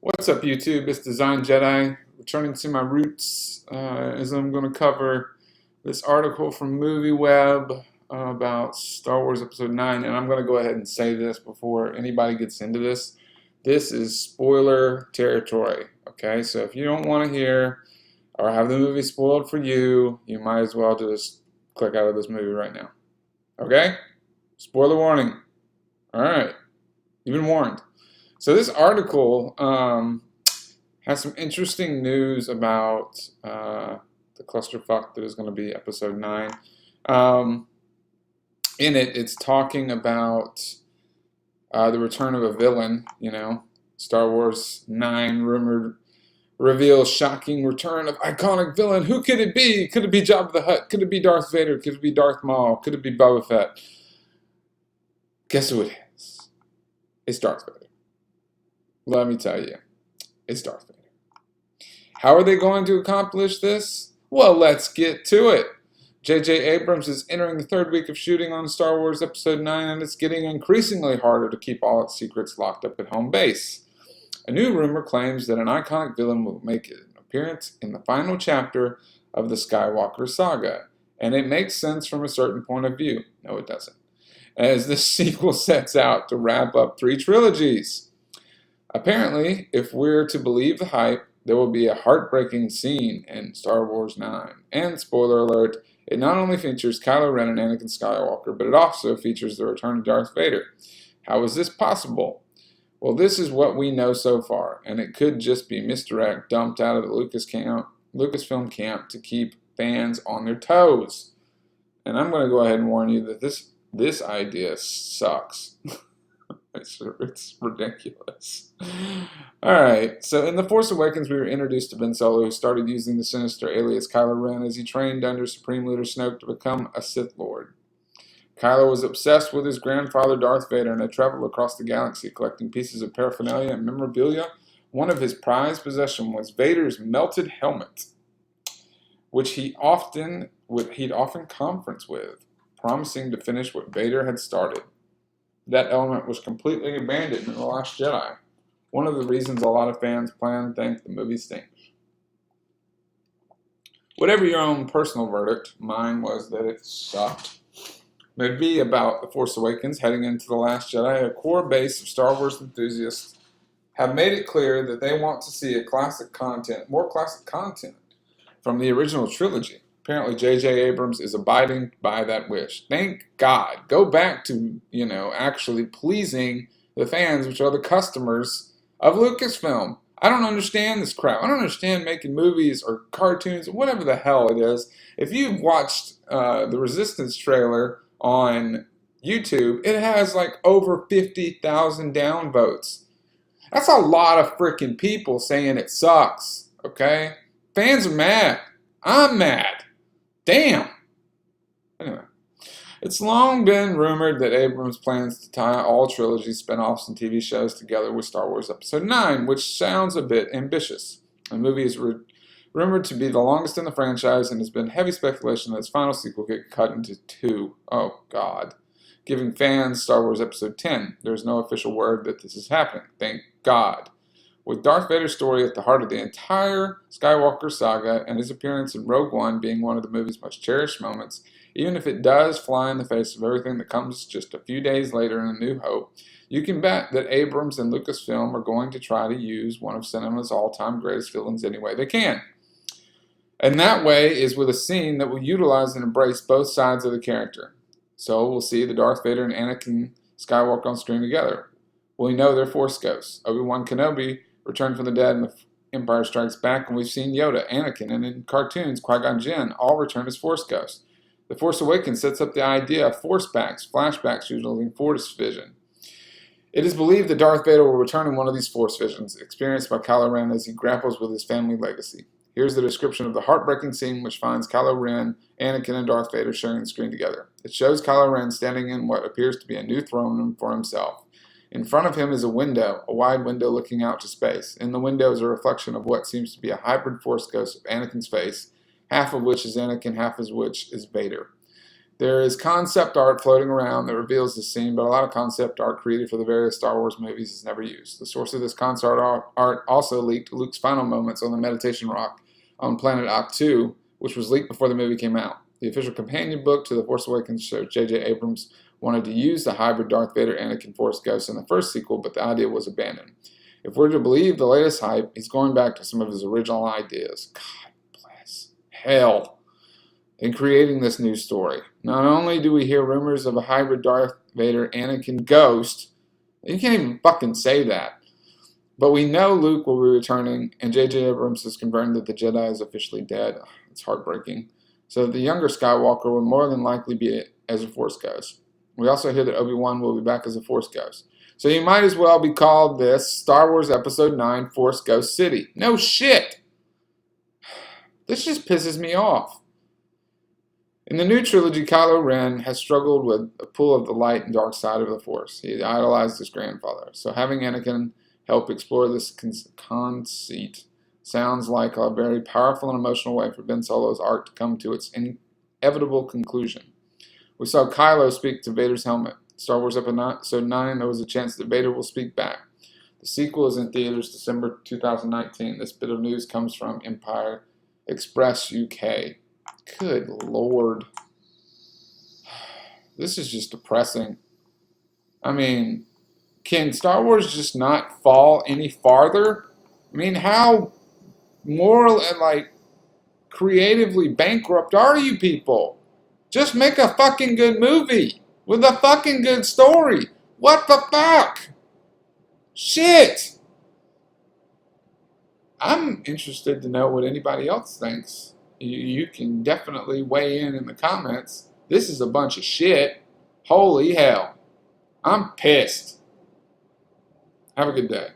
What's up, YouTube? It's Design Jedi, returning to my roots as I'm going to cover this article from MovieWeb about Star Wars Episode 9. And I'm going to go ahead and say this before anybody gets into this. This is spoiler territory, okay? So if you don't want to hear or have the movie spoiled for you, you might as well just click out of this movie right now, okay? Spoiler warning. All right, you've been warned. So this article has some interesting news about the clusterfuck that is going to be Episode 9. In it, it's talking about the return of a villain. Star Wars 9 rumored reveals shocking return of iconic villain. Who could it be? Could it be Jabba the Hutt? Could it be Darth Vader? Could it be Darth Maul? Could it be Boba Fett? Guess who it is? It's Darth Vader. Let me tell you, it's Darth Vader. How are they going to accomplish this? Well, let's get to it. J.J. Abrams is entering the third week of shooting on Star Wars Episode 9, and it's getting increasingly harder to keep all its secrets locked up at home base. A new rumor claims that an iconic villain will make an appearance in the final chapter of the Skywalker saga, and it makes sense from a certain point of view. No, it doesn't. As this sequel sets out to wrap up 3 trilogies. Apparently, if we're to believe the hype, there will be a heartbreaking scene in Star Wars 9. And spoiler alert, it not only features Kylo Ren and Anakin Skywalker, but it also features the return of Darth Vader. How is this possible? Well, this is what we know so far, and it could just be misdirect dumped out of the Lucasfilm camp to keep fans on their toes. And I'm going to go ahead and warn you that this idea sucks. It's ridiculous. Alright, so in The Force Awakens we were introduced to Ben Solo, who started using the sinister alias Kylo Ren as he trained under Supreme Leader Snoke to become a Sith Lord. Kylo was obsessed with his grandfather Darth Vader and had traveled across the galaxy collecting pieces of paraphernalia and memorabilia. One of his prized possessions was Vader's melted helmet, which he'd often conference with, promising to finish what Vader had started. That element was completely abandoned in The Last Jedi. One of the reasons a lot of fans plan to think the movie stinks. Whatever your own personal verdict, mine was that it sucked. Maybe about The Force Awakens heading into The Last Jedi, a core base of Star Wars enthusiasts have made it clear that they want to see more classic content from the original trilogy. Apparently, J.J. Abrams is abiding by that wish. Thank God. Go back to, actually pleasing the fans, which are the customers of Lucasfilm. I don't understand this crap. I don't understand making movies or cartoons, whatever the hell it is. If you've watched the Resistance trailer on YouTube, it has like over 50,000 downvotes. That's a lot of freaking people saying it sucks, okay? Fans are mad. I'm mad. Damn! Anyway, it's long been rumored that Abrams plans to tie all trilogy spin-offs and TV shows together with Star Wars Episode 9, which sounds a bit ambitious. The movie is rumored to be the longest in the franchise, and there's been heavy speculation that its final sequel could cut into 2. Oh, God. Giving fans Star Wars Episode 10. There's no official word that this is happening. Thank God. With Darth Vader's story at the heart of the entire Skywalker saga and his appearance in Rogue One being one of the movie's most cherished moments, even if it does fly in the face of everything that comes just a few days later in A New Hope, you can bet that Abrams and Lucasfilm are going to try to use one of cinema's all-time greatest villains any way they can. And that way is with a scene that will utilize and embrace both sides of the character. So we'll see the Darth Vader and Anakin Skywalker on screen together. We know they're Force ghosts. Obi-Wan Kenobi returned from the dead in The Empire Strikes Back, and we've seen Yoda, Anakin, and in cartoons, Qui-Gon Jinn all return as Force ghosts. The Force Awakens sets up the idea of Force backs, flashbacks using Force vision. It is believed that Darth Vader will return in one of these Force visions, experienced by Kylo Ren as he grapples with his family legacy. Here's the description of the heartbreaking scene which finds Kylo Ren, Anakin, and Darth Vader sharing the screen together. It shows Kylo Ren standing in what appears to be a new throne room for himself. In front of him is a window, a wide window looking out to space. In the window is a reflection of what seems to be a hybrid Force ghost of Anakin's face, half of which is Anakin, half of which is Vader. There is concept art floating around that reveals the scene, but a lot of concept art created for the various Star Wars movies is never used. The source of this concept art also leaked Luke's final moments on the meditation rock on planet Ahch-To, which was leaked before the movie came out. The official companion book to The Force Awakens showed J.J. Abrams wanted to use the hybrid Darth Vader Anakin Force Ghost in the first sequel, but the idea was abandoned. If we're to believe the latest hype, he's going back to some of his original ideas. God bless hell. In creating this new story. Not only do we hear rumors of a hybrid Darth Vader Anakin ghost, you can't even fucking say that, but we know Luke will be returning, and J.J. Abrams has confirmed that the Jedi is officially dead. It's heartbreaking. So the younger Skywalker will more than likely be as a Force Ghost. We also hear that Obi-Wan will be back as a Force Ghost. So you might as well be called this Star Wars Episode 9 Force Ghost City. No shit! This just pisses me off. In the new trilogy, Kylo Ren has struggled with a pull of the light and dark side of the Force. He idolized his grandfather. So having Anakin help explore this conceit sounds like a very powerful and emotional way for Ben Solo's arc to come to its inevitable conclusion. We saw Kylo speak to Vader's helmet. Star Wars Episode 9, there was a chance that Vader will speak back. The sequel is in theaters December 2019. This bit of news comes from Empire Express UK. Good Lord. This is just depressing. I mean, can Star Wars just not fall any farther? I mean, how moral and creatively bankrupt are you people? Just make a fucking good movie with a fucking good story. What the fuck? Shit. I'm interested to know what anybody else thinks. You can definitely weigh in the comments. This is a bunch of shit. Holy hell. I'm pissed. Have a good day.